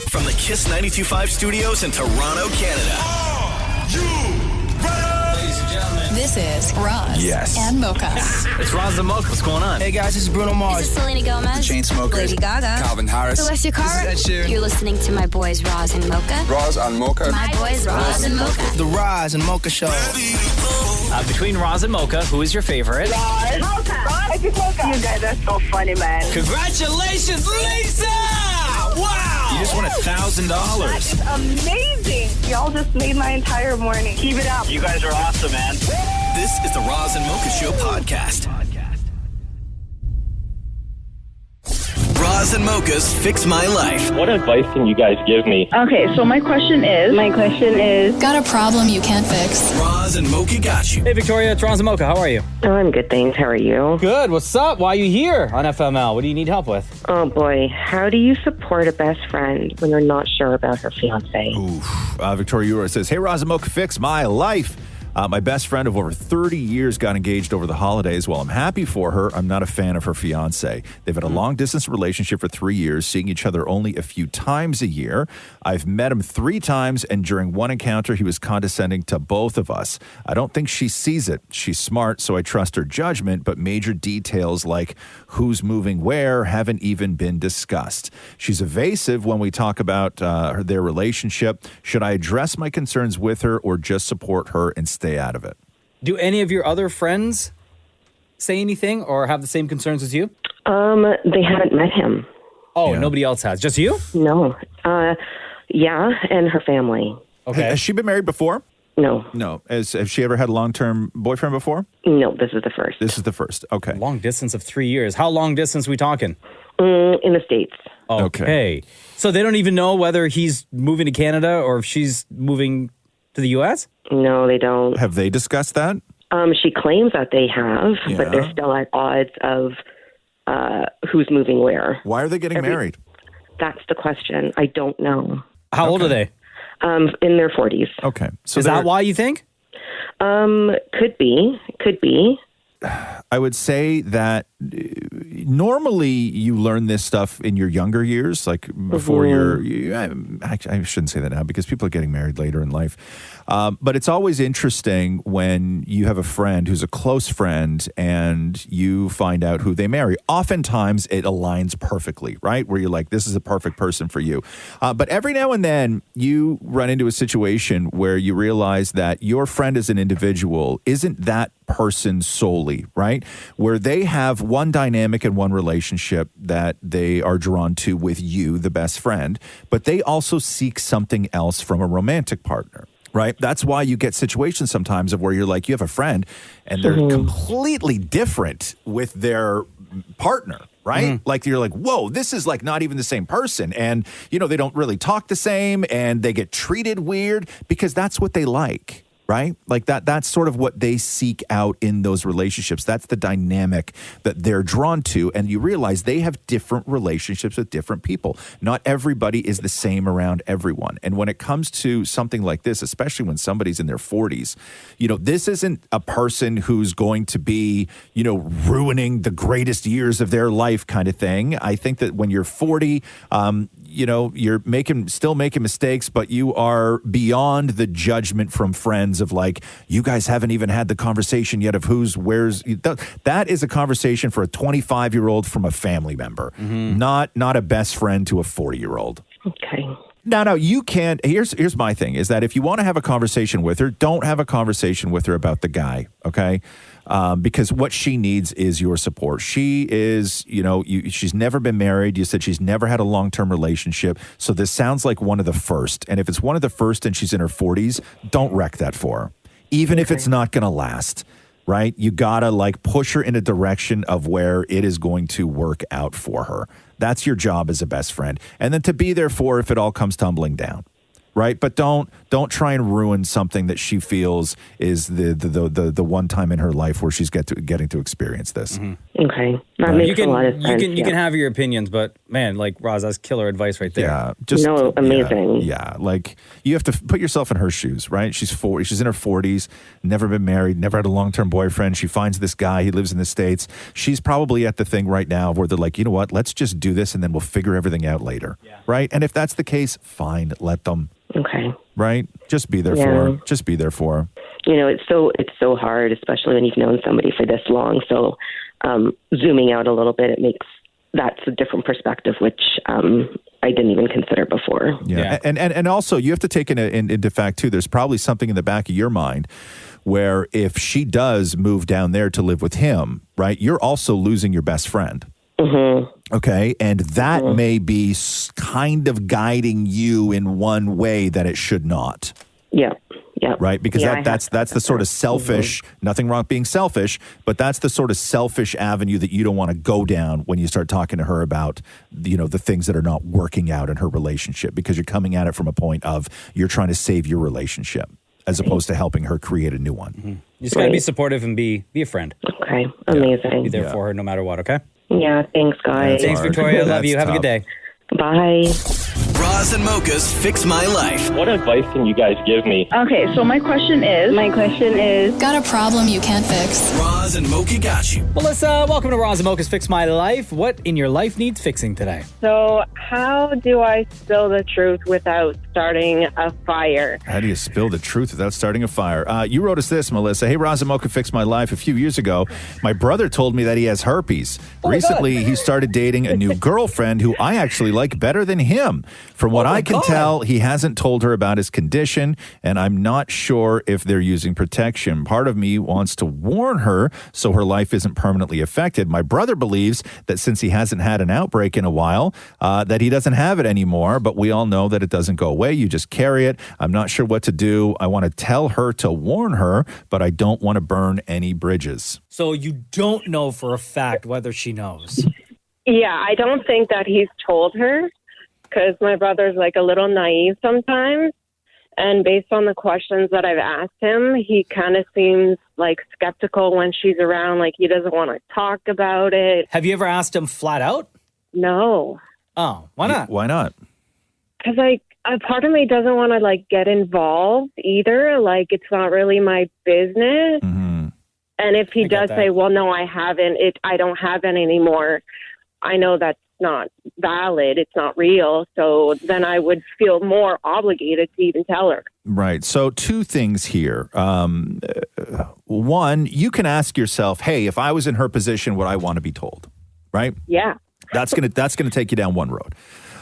From the Kiss 92.5 studios in Toronto, Canada. Are you ready? Ladies and gentlemen. This is Roz and Mocha. It's Roz and Mocha. What's going on? Hey guys, this is Bruno Mars. This is Selena Gomez. The Chainsmokers. Lady Gaga. Calvin Harris. Celestia Cara. This is Ed Sheeran. You're listening to my boys Roz and Mocha. Roz and Mocha. My boys Roz and Mocha. The Roz and Mocha Show. Between Roz and Mocha, who is your favorite? Roz. Mocha. Roz. Mocha. You guys are so funny, man. Congratulations, Lisa! Wow! You just won $1,000. That is amazing. Y'all just made my entire morning. Keep it up. You guys are awesome, man. This is the Roz and Mocha Show podcast. Roz and Mocha's Fix My Life. What advice can you guys give me? Okay, so my question is... Got a problem you can't fix? Roz and Mocha got you. Hey, Victoria, it's Roz and Mocha. How are you? Oh, I'm good, thanks. How are you? Good. What's up? Why are you here on FML? What do you need help with? Oh, boy. How do you support a best friend when you're not sure about her fiancé? Oof. Victoria Ura says, hey, Roz and Mocha, fix my life. My best friend of over 30 years got engaged over the holidays. While I'm happy for her, I'm not a fan of her fiancé. They've had a long-distance relationship for 3 years, seeing each other only a few times a year. I've met him 3 times, and during one encounter, he was condescending to both of us. I don't think she sees it. She's smart, so I trust her judgment, but major details like who's moving where haven't even been discussed. She's evasive when we talk about their relationship. Should I address my concerns with her or just support her and stay out of it? Do any of your other friends say anything or have the same concerns as you? They haven't met him. Oh, yeah. Nobody else has. Just you? No. Yeah, and her family. Okay. Has she been married before? No. No. Has she ever had a long-term boyfriend before? No, this is the first. This is the first. Okay. Long distance of 3 years. How long distance are we talking? In the States. Okay. So they don't even know whether he's moving to Canada or if she's moving to the U.S.? No, they don't. Have they discussed that? She claims that they have, but they're still at odds of who's moving where. Why are they getting married? That's the question. I don't know. How old are they? In their 40s. Okay. So is that why you think? Could be. I would say that normally you learn this stuff in your younger years, like before I shouldn't say that now because people are getting married later in life. But it's always interesting when you have a friend who's a close friend and you find out who they marry. Oftentimes it aligns perfectly, right? Where you're like, this is a perfect person for you. But every now and then you run into a situation where you realize that your friend as an individual isn't that person solely, right? Where they have one dynamic and one relationship that they are drawn to with you, the best friend, but they also seek something else from a romantic partner. Right. That's why you get situations sometimes of where you're like, you have a friend and they're completely different with their partner. Right. Like you're like, whoa, this is like not even the same person. And, they don't really talk the same and they get treated weird because that's what they like. Right? Like that's sort of what they seek out in those relationships. That's the dynamic that they're drawn to. And you realize they have different relationships with different people. Not everybody is the same around everyone. And when it comes to something like this, especially when somebody's in their 40s, this isn't a person who's going to be, ruining the greatest years of their life kind of thing. I think that when you're 40, you're still making mistakes, but you are beyond the judgment from friends of like, you guys haven't even had the conversation yet of where's. That is a conversation for a 25-year-old from a family member, not a best friend to a 40-year-old. Okay. No, you can't. Here's my thing is that if you want to have a conversation with her, don't have a conversation with her about the guy, okay? Because what she needs is your support. She is, she's never been married. You said she's never had a long-term relationship. So this sounds like one of the first. And if it's one of the first and she's in her 40s, don't wreck that for her. Even if it's not going to last, right? You got to push her in a direction of where it is going to work out for her. That's your job as a best friend. And then to be there for her if it all comes tumbling down. right? But don't try and ruin something that she feels is the one time in her life where she's getting to experience this. Okay. That makes a lot of sense. You can have your opinions, but man, like Roz, that's killer advice right there. Yeah. Amazing. Yeah. Like you have to put yourself in her shoes, right? She's in her 40s, never been married, never had a long-term boyfriend. She finds this guy, he lives in the States. She's probably at the thing right now where they're like, you know what, let's just do this and then we'll figure everything out later. Yeah. Right? And if that's the case, fine, let them. Okay. Right? Just be there for her. Just be there for her. You know, it's so hard, especially when you've known somebody for this long. So zooming out a little bit, that's a different perspective, which I didn't even consider before. Yeah. And also you have to take into fact too, there's probably something in the back of your mind where if she does move down there to live with him, right, you're also losing your best friend. Mm-hmm. Okay. And that may be kind of guiding you in one way that it should not. Yeah. Yeah. Right. Because that's the sort of selfish, nothing wrong with being selfish, but that's the sort of selfish avenue that you don't want to go down when you start talking to her about, you know, the things that are not working out in her relationship, because you're coming at it from a point of you're trying to save your relationship as opposed to helping her create a new one. Mm-hmm. You just got to be supportive and be a friend. Okay. Amazing. Be there for her no matter what. Okay. Yeah, thanks, guys. Thanks, Victoria. Love you. Have a good day. Bye. Roz and Mocha's Fix My Life. What advice can you guys give me? Okay, so my question is... Got a problem you can't fix? Roz and Mocha got you. Melissa, welcome to Roz and Mocha's Fix My Life. What in your life needs fixing today? So how do I spill the truth without starting a fire? How do you spill the truth without starting a fire? You wrote us this, Melissa. Hey, Roz and Mocha Fix My Life. A few years ago, my brother told me that he has herpes. Recently, he started dating a new girlfriend who I actually like better than him. From what I can tell, he hasn't told her about his condition, and I'm not sure if they're using protection. Part of me wants to warn her so her life isn't permanently affected. My brother believes that since he hasn't had an outbreak in a while, that he doesn't have it anymore, but we all know that it doesn't go away. You just carry it. I'm not sure what to do. I want to tell her to warn her, but I don't want to burn any bridges. So you don't know for a fact whether she knows? Yeah, I don't think that he's told her, because my brother's like a little naive sometimes. And based on the questions that I've asked him, he kind of seems like skeptical when she's around, like he doesn't want to talk about it. Have you ever asked him flat out? No. Oh, why not? Why not? Because like a part of me doesn't want to like get involved either. Like it's not really my business. Mm-hmm. And if he does say, well, no, I haven't, I don't have it anymore, I know that's not valid. It's not real. So then I would feel more obligated to even tell her. Right. So two things here. One, you can ask yourself, hey, if I was in her position, would I want to be told? Right? Yeah. That's gonna take you down one road.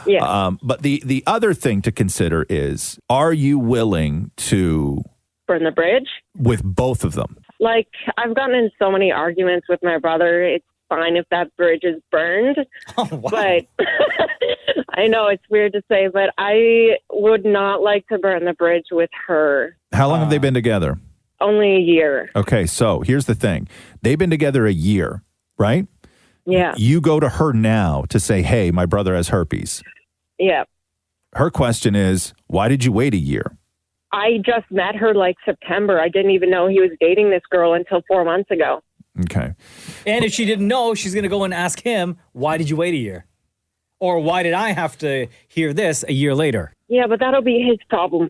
Yeah. But the other thing to consider is, are you willing to burn the bridge with both of them? Like, I've gotten in so many arguments with my brother. It's fine if that bridge is burned. Oh, wow. But I know it's weird to say, but I would not like to burn the bridge with her. How long have they been together? Only a year. Okay, so here's the thing. They've been together a year, right? Yeah. You go to her now to say, hey, my brother has herpes. Yeah. Her question is, why did you wait a year? I just met her like September. I didn't even know he was dating this girl until 4 months ago. Okay. And if she didn't know, she's going to go and ask him, why did you wait a year? Or why did I have to hear this a year later? Yeah, but that'll be his problem.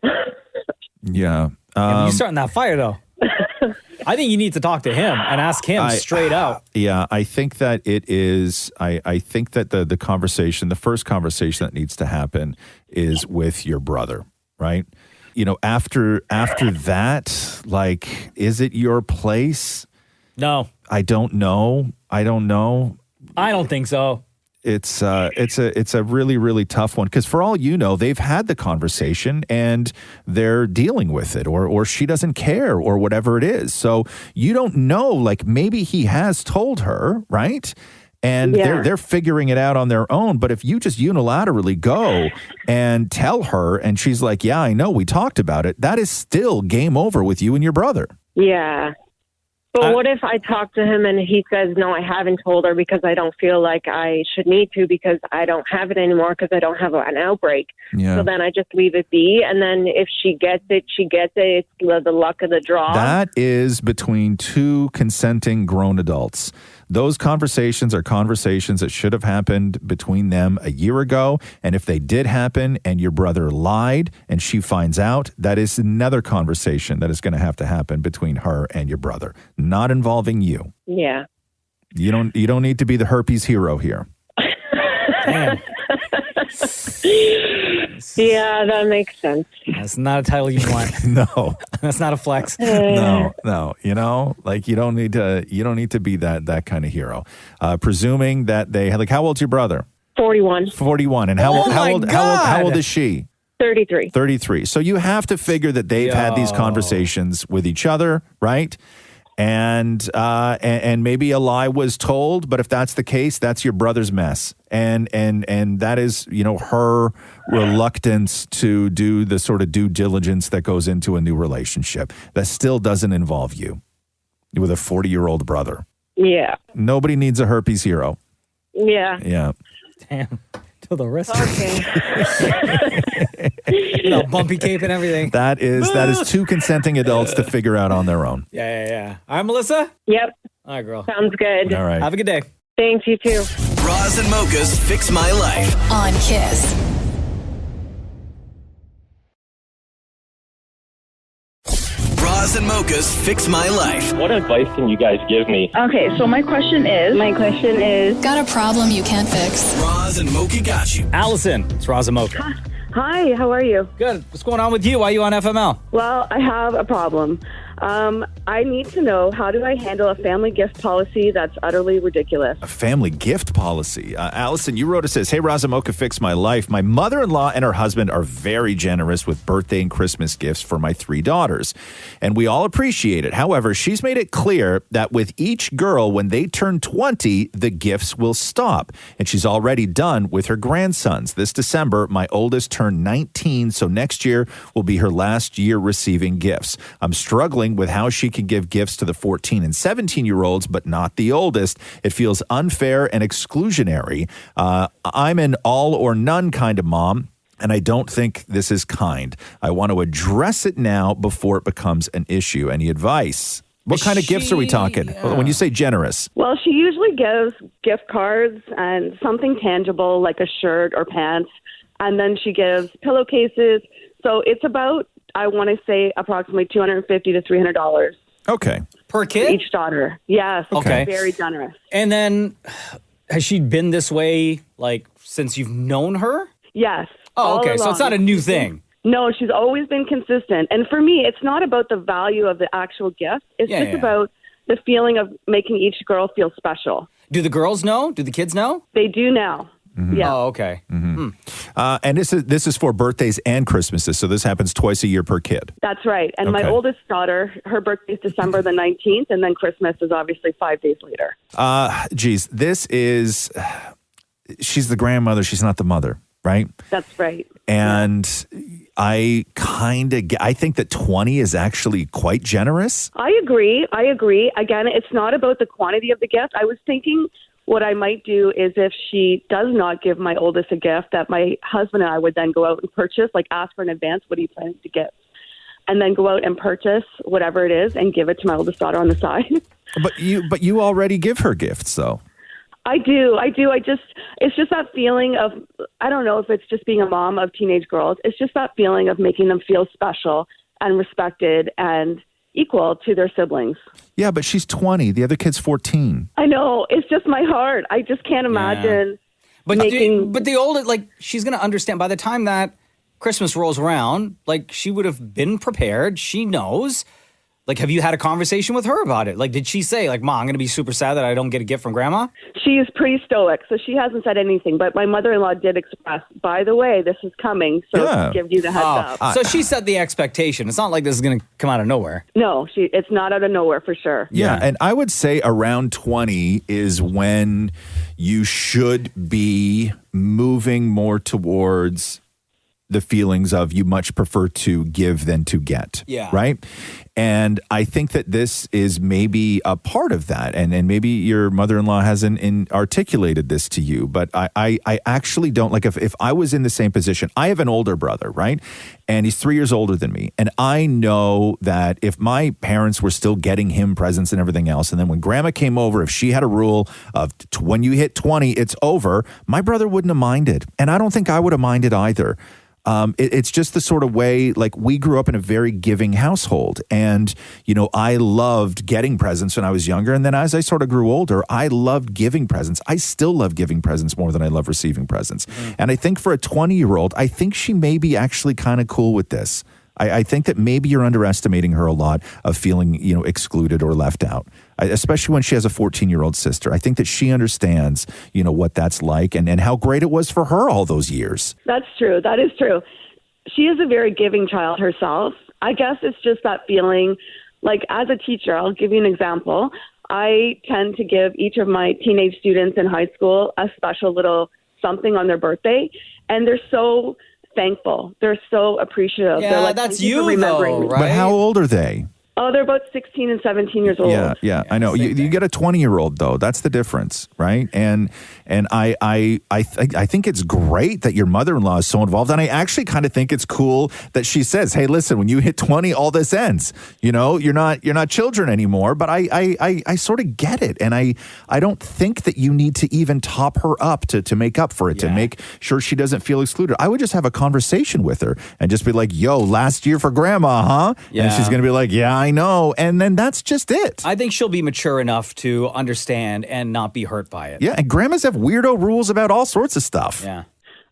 Yeah. You're starting that fire, though. I think you need to talk to him and ask him straight out. Yeah, I think that it is, I think that the conversation, the first conversation that needs to happen is with your brother, right? You know, after that, like, is it your place? No. I don't know. I don't think so. It's a really, really tough one, because for all you know, they've had the conversation and they're dealing with it, or she doesn't care, or whatever it is. So you don't know, like, maybe he has told her, right? And they're figuring it out on their own. But if you just unilaterally go and tell her and she's like, yeah, I know, we talked about it, that is still game over with you and your brother. Yeah. But what if I talk to him and he says, no, I haven't told her because I don't feel like I should need to because I don't have it anymore because I don't have an outbreak. Yeah. So then I just leave it be. And then if she gets it, she gets it. It's the luck of the draw. That is between two consenting grown adults. Those conversations are conversations that should have happened between them a year ago. And if they did happen and your brother lied and she finds out, that is another conversation that is going to have to happen between her and your brother, not involving you. Yeah. You don't need to be the herpes hero here. Damn. Yeah, that makes sense. That's not a title you want. No. That's not a flex. No. You know, like you don't need to be that kind of hero. Presuming that they had, like, how old's your brother? 41. 41. And how old is she? 33. 33. So you have to figure that they've had these conversations with each other, right? And maybe a lie was told, but if that's the case, that's your brother's mess. And that is, you know, her reluctance to do the sort of due diligence that goes into a new relationship. That still doesn't involve you with a 40-year-old brother. Yeah. Nobody needs a herpes hero. Yeah. Yeah. Damn. To the rest. Okay. Bumpy cape and everything. That is two consenting adults to figure out on their own. Yeah. All right, Melissa? Yep. All right, girl. Sounds good. All right. Have a good day. Thanks, you too. Roz and Mocha's Fix My Life. On Kiss. Roz and Mocha's Fix My Life. What advice can you guys give me? Okay, so my question is... Got a problem you can't fix? Roz and Mocha got you. Allison, it's Roz and Mocha. Hi, how are you? Good. What's going on with you? Why are you on FML? Well, I have a problem. I need to know, how do I handle a family gift policy that's utterly ridiculous? A family gift policy. Allison, you wrote, it says, hey, Roz and Mocha, fix my life. My mother-in-law and her husband are very generous with birthday and Christmas gifts for my 3 daughters, and we all appreciate it. However, she's made it clear that with each girl, when they turn 20, the gifts will stop, and she's already done with her grandsons. This December, my oldest turned 19, so next year will be her last year receiving gifts. I'm struggling with how she can give gifts to the 14 and 17-year-olds, but not the oldest. It feels unfair and exclusionary. I'm an all or none kind of mom, and I don't think this is kind. I want to address it now before it becomes an issue. Any advice? What kind of gifts are we talking when you say generous? Well, she usually gives gift cards and something tangible like a shirt or pants, and then she gives pillowcases. So it's about, I want to say, approximately $250 to $300. Okay. Per kid? For each daughter. Yes. Okay. Very generous. And then, has she been this way, like, since you've known her? Yes. Oh, okay. So it's not a new thing. No, she's always been consistent. And for me, it's not about the value of the actual gift. It's just about the feeling of making each girl feel special. Do the girls know? Do the kids know? They do now. Mm-hmm. Yeah. Oh, okay. Mm-hmm. And this is for birthdays and Christmases, so this happens twice a year per kid. That's right. And my oldest daughter, her birthday is December the 19th, and then Christmas is obviously 5 days later. Geez, she's the grandmother, she's not the mother, right? That's right. And I think that 20 is actually quite generous. I agree. Again, it's not about the quantity of the gift. I was thinking what I might do is, if she does not give my oldest a gift, that my husband and I would then go out and purchase, like ask for in advance, what are you planning to give? And then go out and purchase whatever it is and give it to my oldest daughter on the side. But you already give her gifts, though. I do. It's just that feeling of, I don't know if it's just being a mom of teenage girls. It's just that feeling of making them feel special and respected and equal to their siblings. Yeah, but she's 20. The other kid's 14. I know. It's just my heart. I just can't imagine But the older, like, she's going to understand by the time that Christmas rolls around, like, she would have been prepared. She knows. Like, have you had a conversation with her about it? Like, did she say, like, Mom, I'm going to be super sad that I don't get a gift from Grandma? She is pretty stoic, so she hasn't said anything. But my mother-in-law did express, by the way, this is coming, so to give you the heads up. So she set the expectation. It's not like this is going to come out of nowhere. No, it's not out of nowhere for sure. Yeah, and I would say around 20 is when you should be moving more towards the feelings of you much prefer to give than to get. Yeah. Right? And I think that this is maybe a part of that. And maybe your mother-in-law hasn't articulated this to you, but I actually don't. Like, if I was in the same position, I have an older brother, right? And he's 3 years older than me. And I know that if my parents were still getting him presents and everything else, and then when grandma came over, if she had a rule of when you hit 20, it's over, my brother wouldn't have minded. And I don't think I would have minded either. It's just the sort of way, like, we grew up in a very giving household. And, you know, I loved getting presents when I was younger. And then as I sort of grew older, I loved giving presents. I still love giving presents more than I love receiving presents. Mm-hmm. And I think for a 20-year-old, I think she may be actually kind of cool with this. I think that maybe you're underestimating her a lot of feeling, you know, excluded or left out, especially when she has a 14-year-old sister. I think that she understands, you know, what that's like and how great it was for her all those years. That's true. That is true. She is a very giving child herself. I guess it's just that feeling, like, as a teacher, I'll give you an example. I tend to give each of my teenage students in high school a special little something on their birthday, and they're so thankful. They're so appreciative. Yeah, they're like, that's "Thank you for you, remembering though, me." right? But how old are they? Oh, they're about 16 and 17 years old. Yeah, I know. You get a 20-year-old though. That's the difference, right? And I think it's great that your mother-in-law is so involved, and I actually kind of think it's cool that she says, "Hey, listen, when you hit 20, all this ends. You know, you're not children anymore." But I sort of get it, and I don't think that you need to even top her up to make up for it, to make sure she doesn't feel excluded. I would just have a conversation with her and just be like, "Yo, last year for grandma, huh?" Yeah. And she's gonna be like, "Yeah, I know," and then that's just it. I think she'll be mature enough to understand and not be hurt by it. Yeah, and grandmas have weirdo rules about all sorts of stuff. Yeah.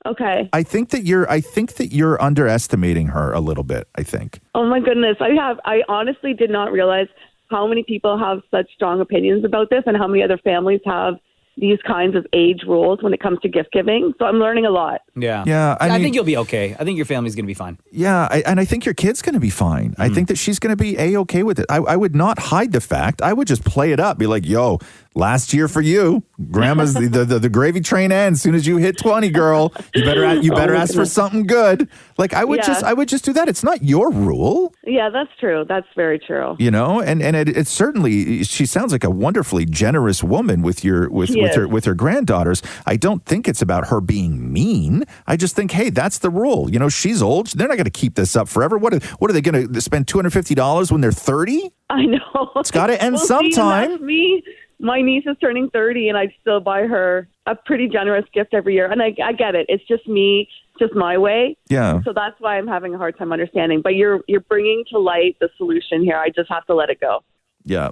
Okay. I think that you're underestimating her a little bit, I think. Oh my goodness. I honestly did not realize how many people have such strong opinions about this and how many other families have these kinds of age rules when it comes to gift giving. So I'm learning a lot. Yeah. Yeah. I think you'll be okay. I think your family's going to be fine. Yeah. And I think your kid's going to be fine. I think that she's going to be A-okay with it. I would not hide the fact. I would just play it up. Be like, "Yo, last year for you, grandma's the gravy train ends as soon as you hit 20, girl. You better ask for something good." Like, I would just do that. It's not your rule. Yeah, that's true. That's very true. You know, and it certainly, she sounds like a wonderfully generous woman with her granddaughters. I don't think it's about her being mean. I just think, hey, that's the rule. You know, she's old. They're not going to keep this up forever. What are they going to spend $250 when they're 30? I know. It's got to end well, sometime. See, that's me. My niece is turning 30, and I still buy her a pretty generous gift every year. And I get it. It's just me, just my way. Yeah. So that's why I'm having a hard time understanding. But you're bringing to light the solution here. I just have to let it go. Yeah.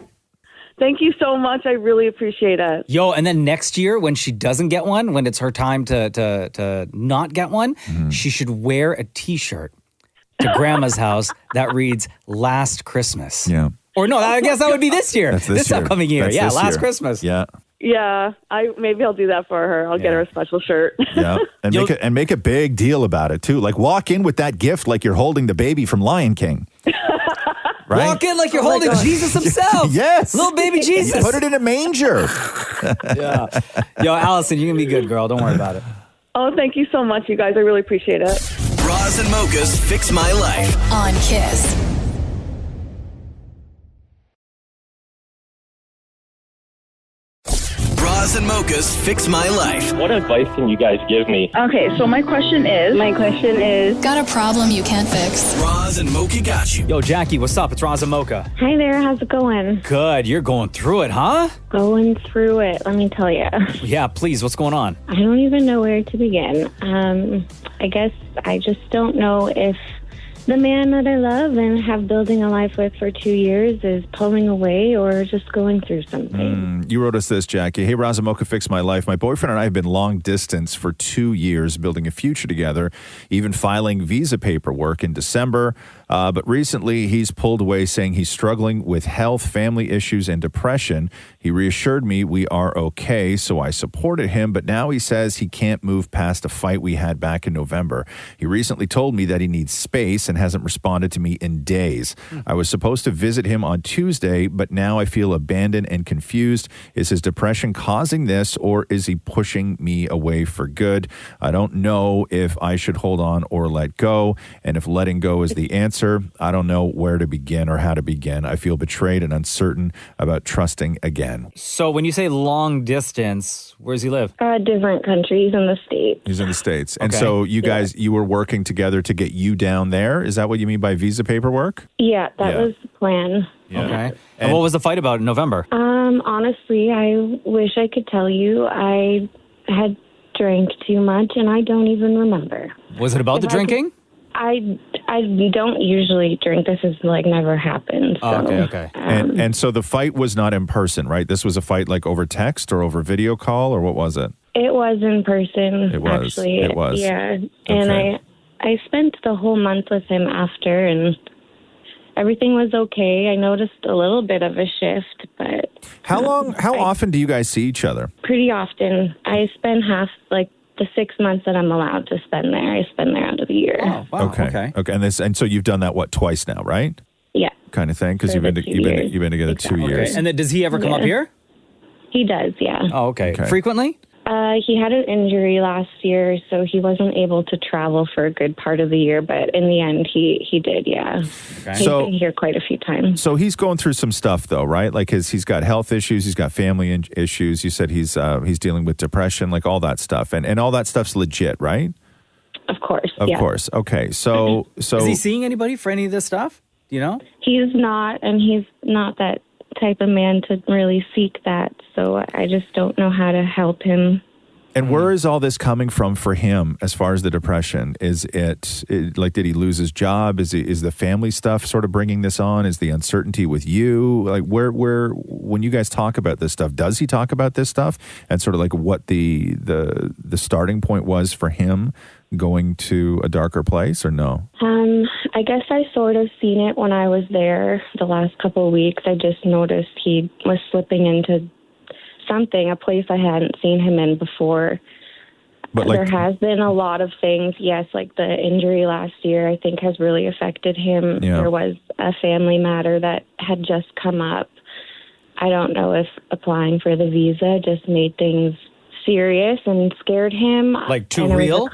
Thank you so much. I really appreciate it. Yo, and then next year when she doesn't get one, when it's her time to not get one, she should wear a T-shirt to grandma's house that reads "Last Christmas." Yeah. Or no, I guess that would be this year. That's this year. upcoming year. That's yeah, this Last year. Christmas. Yeah. Yeah, maybe I'll do that for her. I'll get her a special shirt. Yeah. And make a big deal about it too. Like, walk in with that gift like you're holding the baby from Lion King. Right? Walk in like you're holding Jesus himself. Yes. Little baby Jesus. Put it in a manger. Yeah. Yo, Allison, you're going to be good, girl. Don't worry about it. Oh, thank you so much, you guys. I really appreciate it. Roz and Mocha's Fix My Life. On Kiss. Roz and Mocha's Fix My Life. What advice can you guys give me? Okay, so my question is... Got a problem you can't fix? Roz and Mocha got you. Yo, Jackie, what's up? It's Roz and Mocha. Hi there, how's it going? Good. You're going through it, huh? Going through it, let me tell you. Yeah, please. What's going on? I don't even know where to begin. I guess I just don't know if the man that I love and have building a life with for 2 years is pulling away or just going through something. You wrote us this, Jackie. Hey, Roz and Mocha, Fix My Life. My boyfriend and I have been long distance for 2 years, building a future together, even filing visa paperwork in December. But recently, he's pulled away, saying he's struggling with health, family issues, and depression. He reassured me we are okay, so I supported him. But now he says he can't move past a fight we had back in November. He recently told me that he needs space and hasn't responded to me in days. I was supposed to visit him on Tuesday, but now I feel abandoned and confused. Is his depression causing this, or is he pushing me away for good? I don't know if I should hold on or let go. And if letting go is the answer, I don't know where to begin or how to begin. I feel betrayed and uncertain about trusting again. So when you say long distance, where does he live? Different countries in the States. He's in the States. And Okay. so you guys, you were working together to get you down there. Is that what you mean by visa paperwork? Yeah, that was the plan. Okay. And what was the fight about in November? Honestly, I wish I could tell you. I had drank too much, and I don't even remember. Was it about the drinking? I don't usually drink. This has never happened. So, okay. And so the fight was not in person, right? This was a fight over text or over video call, or what was it? It was in person. It was. Actually. It was. Yeah, and Okay. I spent the whole month with him after, and everything was okay. I noticed a little bit of a shift, but How often do you guys see each other? pretty often. I spend half the 6 months that I'm allowed to spend there. I spend there out of the year. Oh, wow. Okay. And so you've done that twice now, right? Yeah. Kind of thing, because For you've the been 2 years. you've been together 2 years. Okay. And then does he ever come up here? He does, yeah. Oh, okay. Frequently? He had an injury last year, so he wasn't able to travel for a good part of the year, but in the end, he did, yeah. Okay. He's been here quite a few times. So he's going through some stuff, though, right? He's got health issues, he's got family issues. You said he's dealing with depression, all that stuff, and all that stuff's legit, right? Of course. Of course. Okay. So Is he seeing anybody for any of this stuff? Do you know? He's not, and he's not that type of man to really seek that, so I just don't know how to help him. And where is all this coming from for him as far as the depression? Is it did he lose his job? Is the family stuff sort of bringing this on? Is the uncertainty with you? Where when you guys talk about this stuff, does he talk about this stuff and sort of what the starting point was for him going to a darker place, or no? I guess I sort of seen it when I was there the last couple of weeks. I just noticed he was slipping into a place I hadn't seen him in before. But there has been a lot of things. Yes, the injury last year, I think, has really affected him. Yeah. There was a family matter that had just come up. I don't know if applying for the visa just made things serious and scared him. Too And it was real?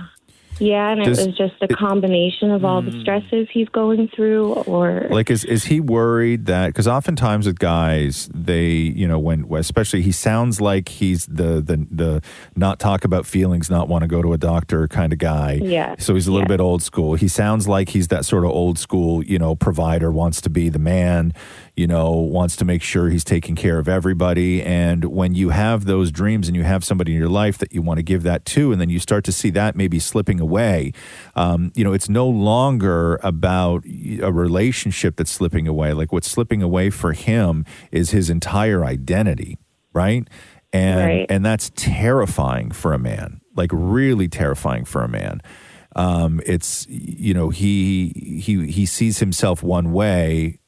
Yeah, and it was just a combination of all the stresses he's going through, or is he worried that, because oftentimes with guys, they, when especially he sounds like he's the not talk about feelings, not want to go to a doctor kind of guy. Yeah. So he's a little bit old school. He sounds like he's that sort of old school, provider, wants to be the man, wants to make sure he's taking care of everybody. And when you have those dreams and you have somebody in your life that you want to give that to, and then you start to see that maybe slipping away, it's no longer about a relationship that's slipping away. What's slipping away for him is his entire identity, right? And that's terrifying for a man, really terrifying for a man. It's, he sees himself one way,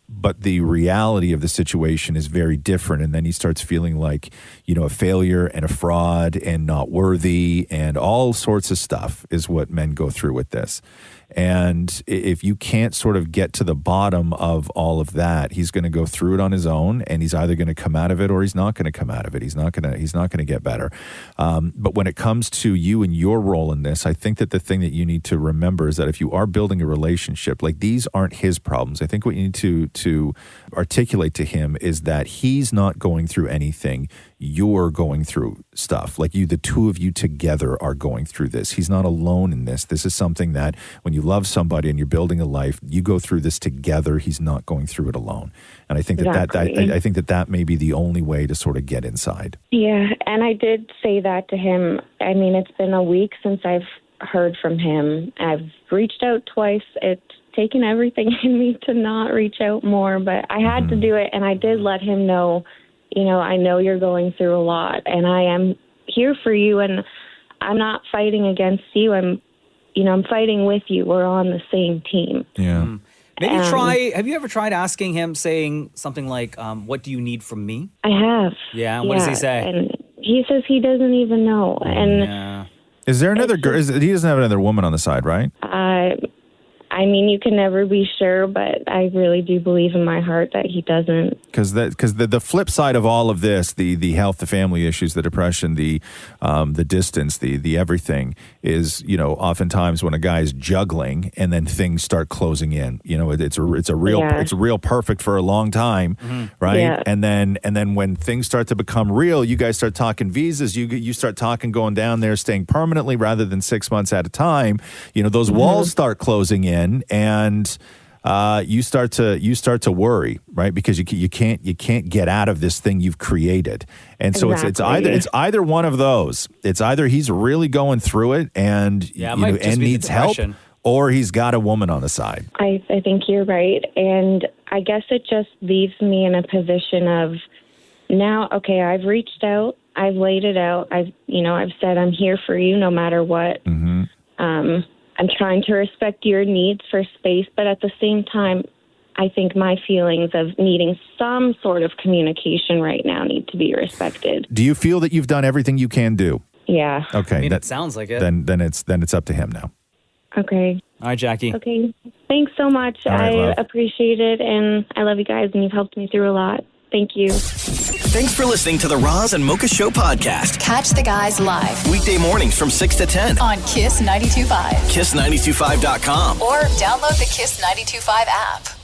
but the reality of the situation is very different. And then he starts feeling like, a failure and a fraud and not worthy, and all sorts of stuff is what men go through with this. And if you can't sort of get to the bottom of all of that, he's going to go through it on his own, and he's either going to come out of it or he's not going to come out of it. He's not going to get better. But when it comes to you and your role in this, I think that the thing that you need to remember is that if you are building a relationship, these aren't his problems. I think what you need to articulate to him is that he's not going through anything. You're going through stuff. The two of you together are going through this. He's not alone in this. This is something that when you love somebody and you're building a life, you go through this together. He's not going through it alone. And I think I think that may be the only way to sort of get inside. Yeah, and I did say that to him. I mean, it's been a week since I've heard from him. I've reached out twice. It's taken everything in me to not reach out more, but I had to do it, and I did let him know, I know you're going through a lot, and I am here for you, and I'm not fighting against you. I'm fighting with you. We're on the same team. Yeah. Maybe have you ever tried asking him, saying something like, what do you need from me? I have. Yeah. What does he say? And he says he doesn't even know. And Is there another girl? He doesn't have another woman on the side, right? I I mean, you can never be sure, but I really do believe in my heart that he doesn't. Because the flip side of all of this, the health, the family issues, the depression, the distance, the everything is, oftentimes when a guy is juggling and then things start closing in, it's real perfect for a long time, right? Yeah. And then when things start to become real, you guys start talking visas, you start talking going down there, staying permanently rather than 6 months at a time. Those walls start closing in. And you start to worry, right? Because you can't get out of this thing you've created, and so it's either one of those. It's either he's really going through it and and needs help, or he's got a woman on the side. I think you're right, and I guess it just leaves me in a position of now. Okay, I've reached out, I've laid it out, I've said I'm here for you no matter what. I'm trying to respect your needs for space, but at the same time, I think my feelings of needing some sort of communication right now need to be respected. Do you feel that you've done everything you can do? Yeah. Okay. It sounds like it. Then it's up to him now. Okay. All right, Jackie. Okay. Thanks so much. All right, love. I appreciate it, and I love you guys, and you've helped me through a lot. Thank you. Thanks for listening to the Roz and Mocha Show podcast. Catch the guys live Weekday mornings from 6 to 10. on Kiss 92.5 Kiss925.com. or download the Kiss 92.5 app.